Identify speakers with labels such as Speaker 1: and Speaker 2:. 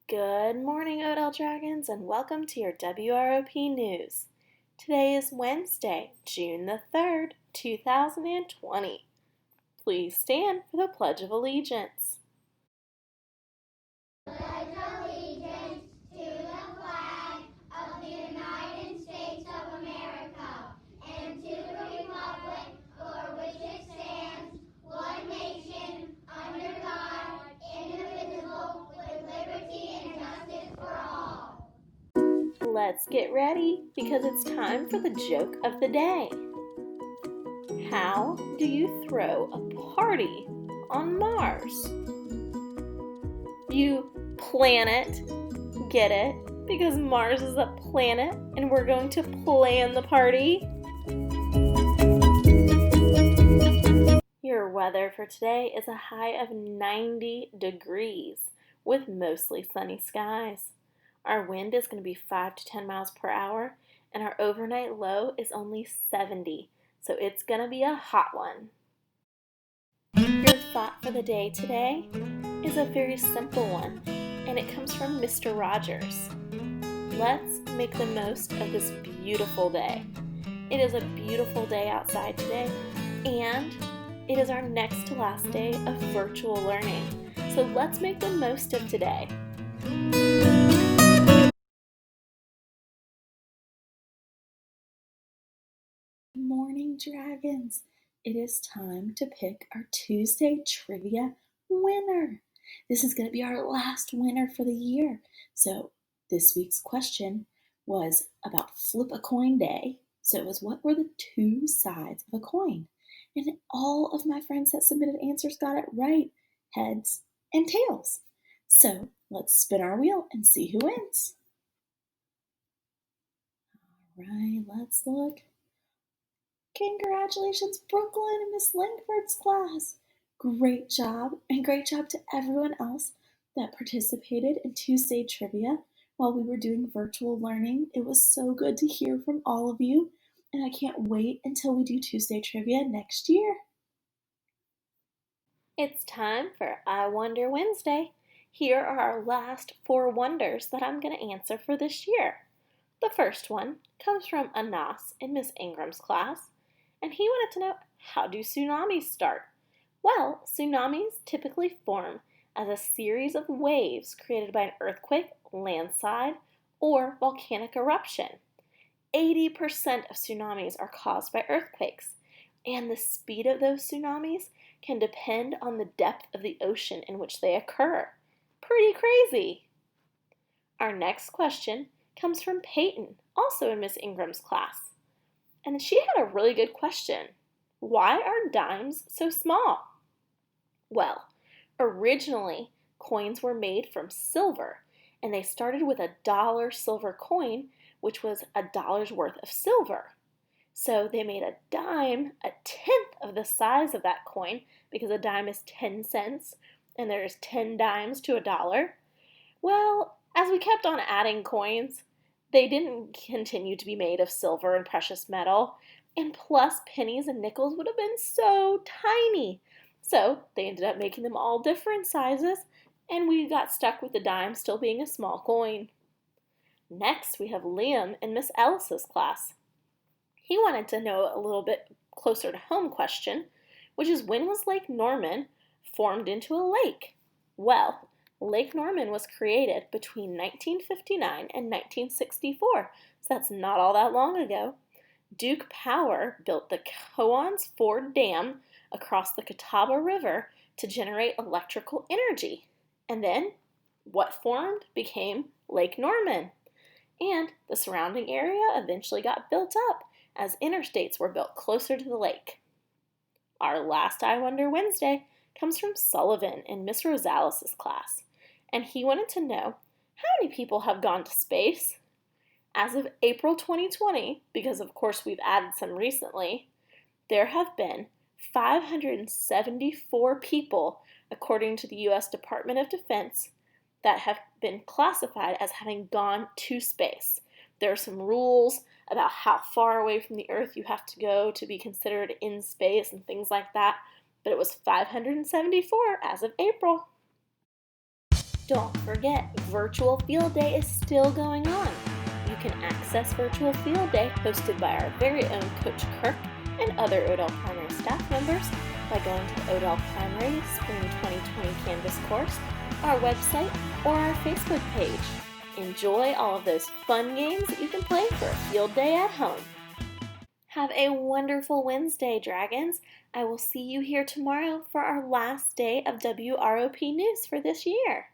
Speaker 1: Good morning, Odell Dragons, and welcome to your WROP News. Today is Wednesday, June the 3rd, 2020. Please stand for the Pledge of Allegiance.
Speaker 2: Pledge allegiance to the flag of the United States of America and to the republic for which it stands, one nation, under God, indivisible, with liberty and justice for all.
Speaker 1: Let's get ready because it's time for the joke of the day. How do you throw a party on Mars? You plan it. Get it? Because Mars is a planet and we're going to plan the party. Your weather for today is a high of 90 degrees with mostly sunny skies. Our wind is going to be 5 to 10 miles per hour and our overnight low is only 70, so it's going to be a hot one. Your thought for the day today is a very simple one, and it comes from Mr. Rogers. Let's make the most of this beautiful day. It is a beautiful day outside today, and it is our next to last day of virtual learning. So let's make the most of today. Good morning, Dragons. It is time to pick our Tuesday trivia winner. This is going to be our last winner for the year. So this week's question was about flip a coin day. So it was, what were the two sides of a coin? And all of my friends that submitted answers got it right, heads and tails. So let's spin our wheel and see who wins. All right, let's look. Congratulations, Brooklyn and Miss Langford's class. Great job, and great job to everyone else that participated in Tuesday Trivia while we were doing virtual learning. It was so good to hear from all of you, and I can't wait until we do Tuesday Trivia next year. It's time for I Wonder Wednesday. Here are our last 4 wonders that I'm going to answer for this year. The first one comes from Anas in Miss Ingram's class, and he wanted to know, how do tsunamis start? Well, tsunamis typically form as a series of waves created by an earthquake, landslide, or volcanic eruption. 80% of tsunamis are caused by earthquakes, and the speed of those tsunamis can depend on the depth of the ocean in which they occur. Pretty crazy! Our next question comes from Peyton, also in Miss Ingram's class. And she had a really good question. Why are dimes so small? Well, originally, coins were made from silver, and they started with a $1 silver coin, which was $1's worth of silver. So they made a dime a tenth of the size of that coin, because a dime is 10 cents, and there's 10 dimes to $1. Well, as we kept on adding coins, they didn't continue to be made of silver and precious metal, and plus pennies and nickels would have been so tiny. So they ended up making them all different sizes, and we got stuck with the dime still being a small coin. Next, we have Liam in Miss Ellis's class. He wanted to know a little bit closer to home question, which is, when was Lake Norman formed into a lake? Well, Lake Norman was created between 1959 and 1964, so that's not all that long ago. Duke Power built the Coans Ford Dam across the Catawba River to generate electrical energy. And then what formed became Lake Norman. And the surrounding area eventually got built up as interstates were built closer to the lake. Our last I Wonder Wednesday comes from Sullivan in Miss Rosales' class, and he wanted to know, how many people have gone to space? As of April 2020, because of course we've added some recently, there have been 574 people, according to the U.S. Department of Defense, that have been classified as having gone to space. There are some rules about how far away from the Earth you have to go to be considered in space and things like that, but it was 574 as of April. Don't forget, Virtual Field Day is still going on. You can access Virtual Field Day hosted by our very own Coach Kirk and other Odell Primary staff members by going to the Odell Primary Spring 2020 Canvas course, our website, or our Facebook page. Enjoy all of those fun games that you can play for a field day at home. Have a wonderful Wednesday, Dragons. I will see you here tomorrow for our last day of WROP news for this year.